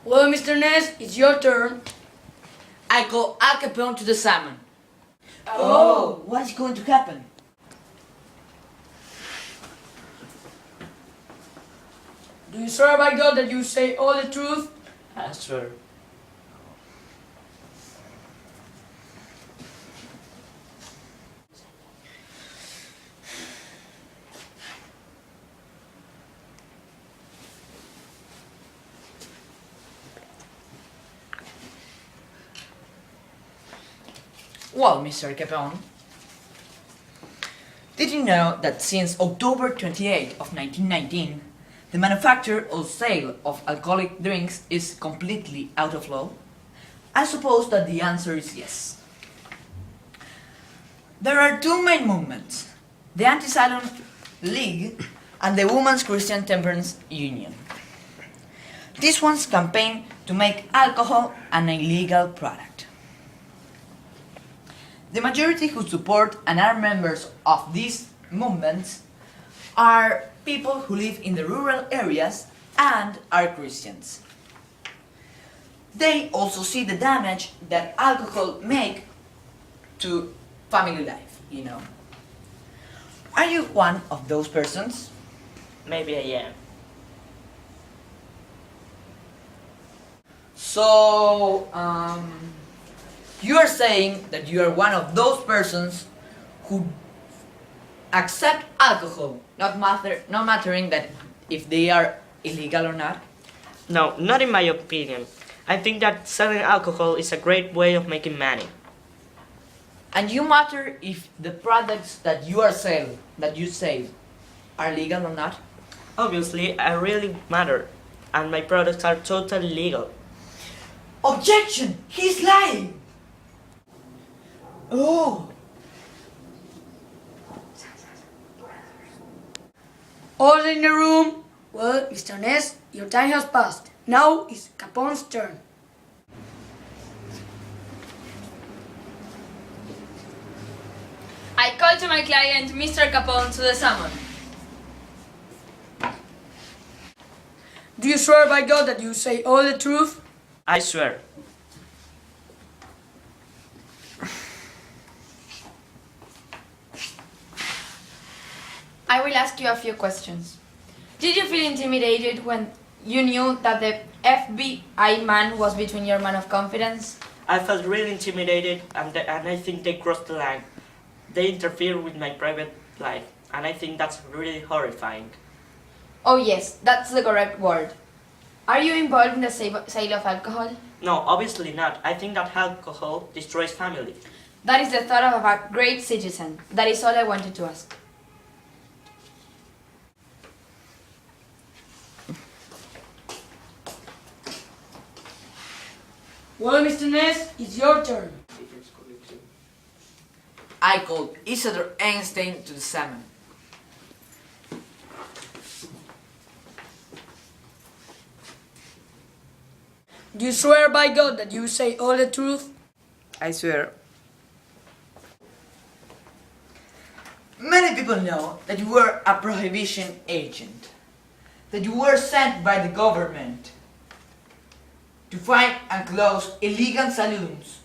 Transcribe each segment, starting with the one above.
Well, Mr. Ness, it's your turn. I call Al Capone to the salmon. Oh, what's going to happen? Do you swear by God that you say all the truth? I swear. Well, Mr. Capone, did you know that since October 28 of 1919, the manufacture or sale of alcoholic drinks is completely out of law? I suppose that the answer is yes. There are two main movements, the Anti-Salon League and the Women's Christian Temperance Union. These ones campaign to make alcohol an illegal product. The majority who support and are members of these movements are people who live in the rural areas and are Christians. They also see the damage that alcohol makes to family life, you know. Are you one of those persons? Maybe I am. So, you are saying that you are one of those persons who accept alcohol, not mattering that if they are illegal or not? No, not in my opinion. I think that selling alcohol is a great way of making money. And you matter if the products that you sell are legal or not? Obviously, I really matter, and my products are totally legal. Objection! He's lying! Oh! All in the room. Well, Mr. Ness, your time has passed. Now it's Capone's turn. I call to my client, Mr. Capone, to the salmon. Do you swear by God that you say all the truth? I swear. I will ask you a few questions. Did you feel intimidated when you knew that the FBI man was between your man of confidence? I felt really intimidated, and I think they crossed the line. They interfere with my private life, and I think that's really horrifying. Oh yes, that's the correct word. Are you involved in the sale of alcohol? No, obviously not. I think that alcohol destroys family. That is the thought of a great citizen. That is all I wanted to ask. Well, Mr. Ness, it's your turn. I called Isidore Einstein to the salmon. Do you swear by God that you say all the truth? I swear. Many people know that you were a prohibition agent, that you were sent by the government to find and close illegal saloons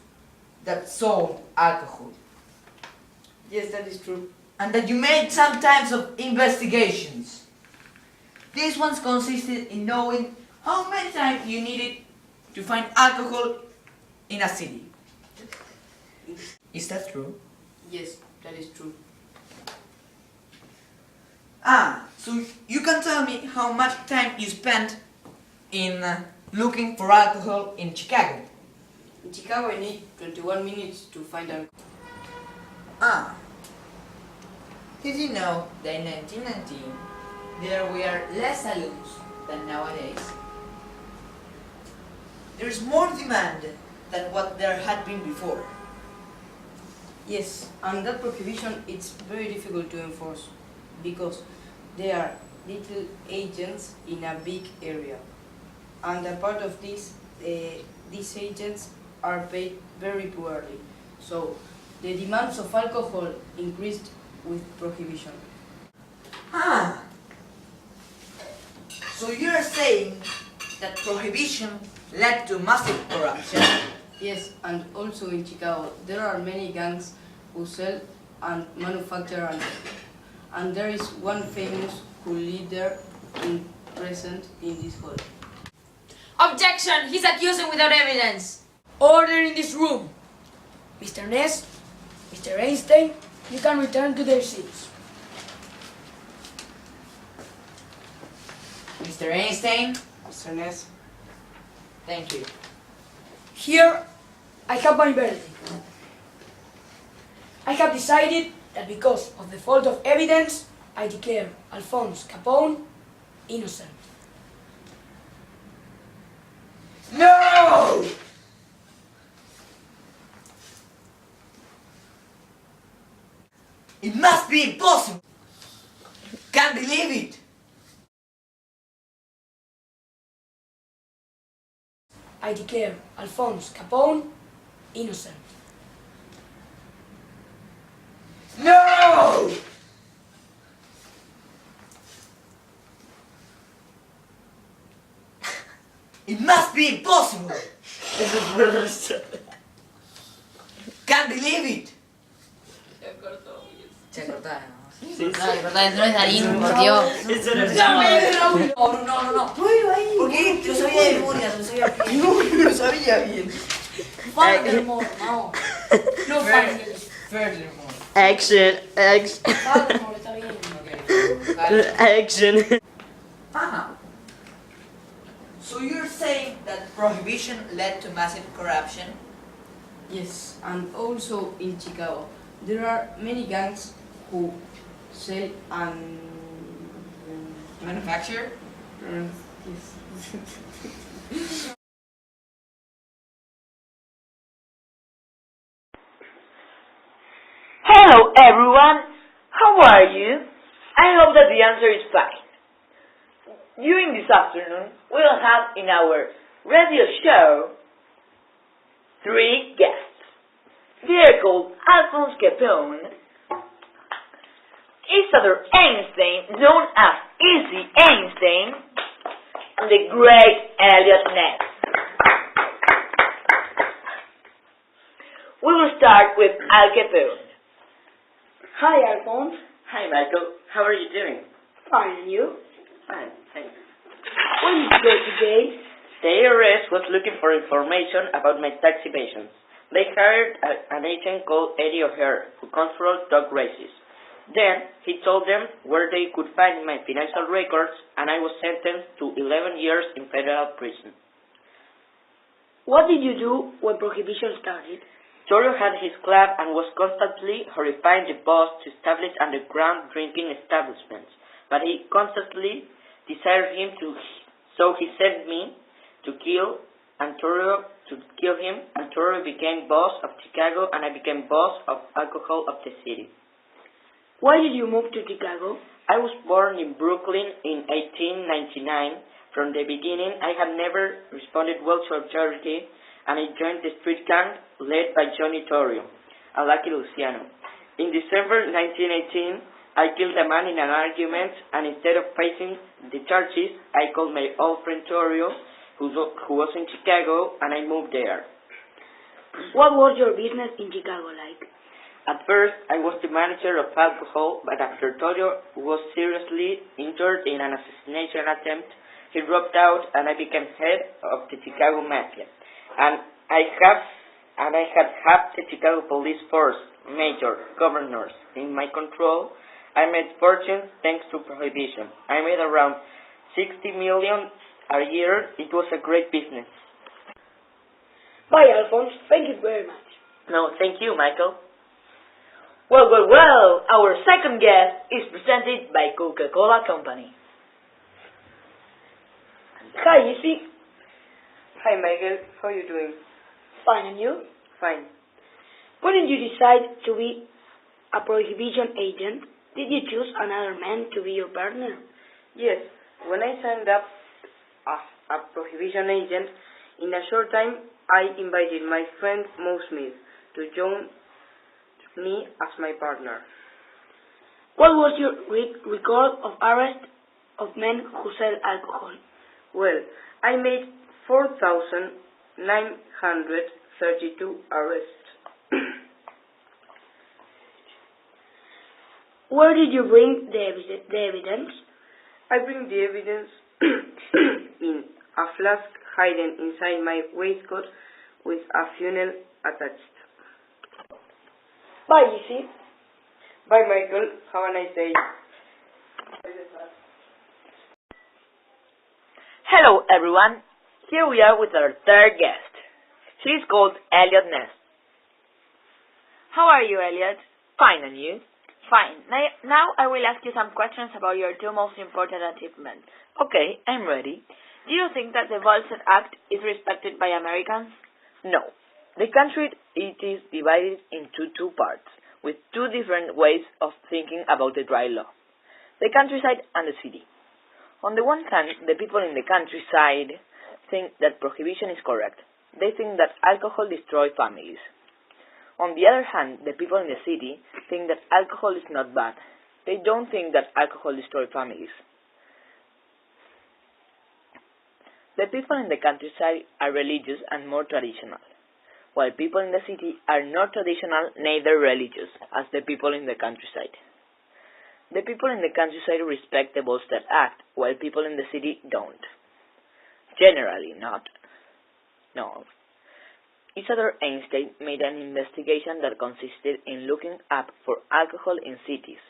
that sold alcohol. Yes, that is true. And that you made some types of investigations. These ones consisted in knowing how many times you needed to find alcohol in a city. Is that true? Yes, that is true. So you can tell me how much time you spent in looking for alcohol in Chicago? In Chicago, I need 21 minutes to find out. Did you know that in 1919 there were less saloons than nowadays? There is more demand than what there had been before. Yes, and that prohibition it's very difficult to enforce because there are little agents in a big area, and a part of this, these agents are paid very poorly. So the demands of alcohol increased with prohibition. So you are saying that prohibition led to massive corruption. Yes, and also in Chicago, there are many gangs who sell and manufacture and there is one famous who leader in present in this hall. Objection! He's accusing without evidence. Order in this room. Mr. Ness, Mr. Einstein, you can return to their seats. Mr. Einstein, Mr. Ness, thank you. Here, I have my verdict. I have decided that because of the fault of evidence, I declare Alphonse Capone innocent. No! It must be impossible! Can't believe it! I declare Alphonse Capone innocent. No! It must be impossible! Can't believe it! Se cortaba, ¿no? No, de verdad, no es Darín, por Dios. No. ¿Por qué? Lo sabía de memoria, lo sabía bien. Lo sabía bien. Furthermore, no. No furthermore. Furthermore. Action. Furthermore, está bien. Action. So you're saying that prohibition led to massive corruption? yes, and also in Chicago, there are many gangs who sell and Manufacture? yes. Hello everyone, how are you? I hope that the answer is fine. During this afternoon, we'll have in our radio show 3 guests. They are called Alphonse Capone, Isadore Einstein, known as Izzy Einstein, and the great Elliot Ness. We will start with Al Capone. Hi, Alphonse. Hi, Michael. How are you doing? Fine, and you? Fine, thanks. Where did you go today? The IRS was looking for information about my tax evasions. They hired an agent called Eddie O'Hare, who controls dog races. Then, he told them where they could find my financial records, and I was sentenced to 11 years in federal prison. What did you do when Prohibition started? Torio had his club and was constantly horrifying the boss to establish underground drinking establishments, but he constantly desired him to, so he sent me to kill Torio and Torio became boss of Chicago, and I became boss of alcohol of the city. Why did you move to Chicago? I was born in Brooklyn in 1899. From the beginning, I had never responded well to authority, and I joined the street gang led by Johnny Torrio and Lucky Luciano. In December 1918, I killed a man in an argument, and instead of facing the charges, I called my old friend Torrio, who was in Chicago, and I moved there. What was your business in Chicago like? At first, I was the manager of alcohol, but after Torrio was seriously injured in an assassination attempt, he dropped out, and I became head of the Chicago Mafia. And I had half the Chicago police force, major, governors in my control. I made fortunes thanks to prohibition. I made around 60 million a year. It was a great business. Bye, Alphonse. Thank you very much. No, thank you, Michael. Well, our second guest is presented by Coca-Cola Company. Hi, Izzy. Hi Michael, how are you doing? Fine, and you? Fine. When did you decide to be a Prohibition agent? Did you choose another man to be your partner? Yes, when I signed up as a Prohibition agent, in a short time I invited my friend Mo Smith to join me as my partner. What was your record of arrest of men who sell alcohol? Well, I made 4,932 arrests. Where did you bring the evidence? I bring the evidence in a flask hidden inside my waistcoat with a funnel attached. Bye, Izzy. Bye, Michael. Have a nice day. Hello, everyone. Here we are with our third guest. She is called Elliot Ness. How are you, Elliot? Fine, and you? Fine. Now I will ask you some questions about your two most important achievements. Okay, I'm ready. Do you think that the Volstead Act is respected by Americans? No. The country it is divided into two parts, with two different ways of thinking about the dry law. The countryside and the city. On the one hand, the people in the countryside think that prohibition is correct. They think that alcohol destroys families. On the other hand, the people in the city think that alcohol is not bad. They don't think that alcohol destroys families. The people in the countryside are religious and more traditional, while people in the city are not traditional, neither religious, as the people in the countryside. The people in the countryside respect the Volstead Act, while people in the city don't. Generally not. No. Isadore Einstein made an investigation that consisted in looking up for alcohol in cities,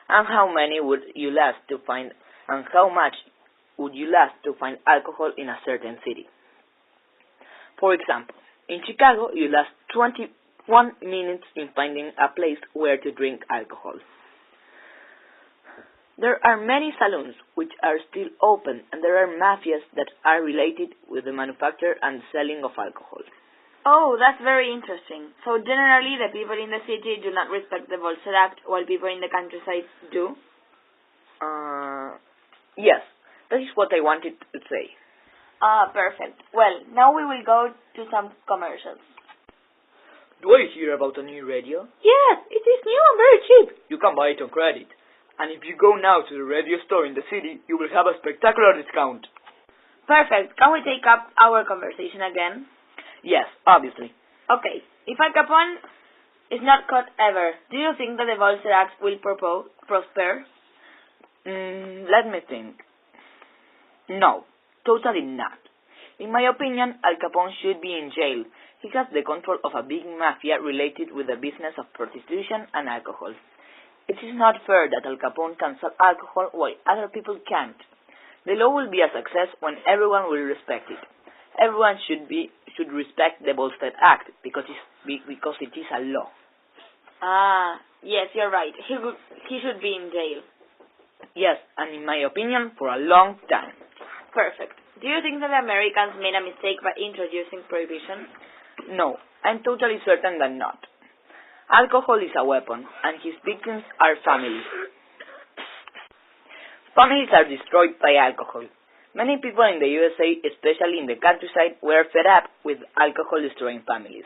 and how many would you last to find, and how much would you last to find alcohol in a certain city. For example, in Chicago, you last 21 minutes in finding a place where to drink alcohol. There are many saloons which are still open, and there are mafias that are related with the manufacture and selling of alcohol. Oh, that's very interesting. So generally the people in the city do not respect the Volstead Act, while people in the countryside do? Yes, that is what I wanted to say. Ah, perfect. Well, now we will go to some commercials. Do I hear about a new radio? Yes, it is new and very cheap. You can buy it on credit. And if you go now to the radio store in the city, you will have a spectacular discount. Perfect. Can we take up our conversation again? Yes, obviously. Okay. If Al Capone is not caught ever, do you think that the Volstead Act will prosper? Let me think. No, totally not. In my opinion, Al Capone should be in jail. He has the control of a big mafia related with the business of prostitution and alcohol. It is not fair that Al Capone can sell alcohol while other people can't. The law will be a success when everyone will respect it. Everyone should respect the Volstead Act because it is a law. Ah, yes, you're right. He should be in jail. Yes, and in my opinion, for a long time. Perfect. Do you think that the Americans made a mistake by introducing prohibition? No, I'm totally certain that not. Alcohol is a weapon, and his victims are families. Families are destroyed by alcohol. Many people in the USA, especially in the countryside, were fed up with alcohol destroying families.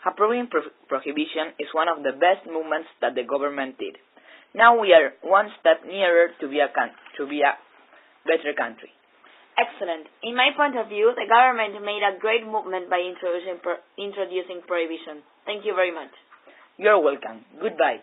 Approving prohibition is one of the best movements that the government did. Now we are one step nearer to be a better country. Excellent. In my point of view, the government made a great movement by introducing prohibition. Thank you very much. You're welcome. Goodbye.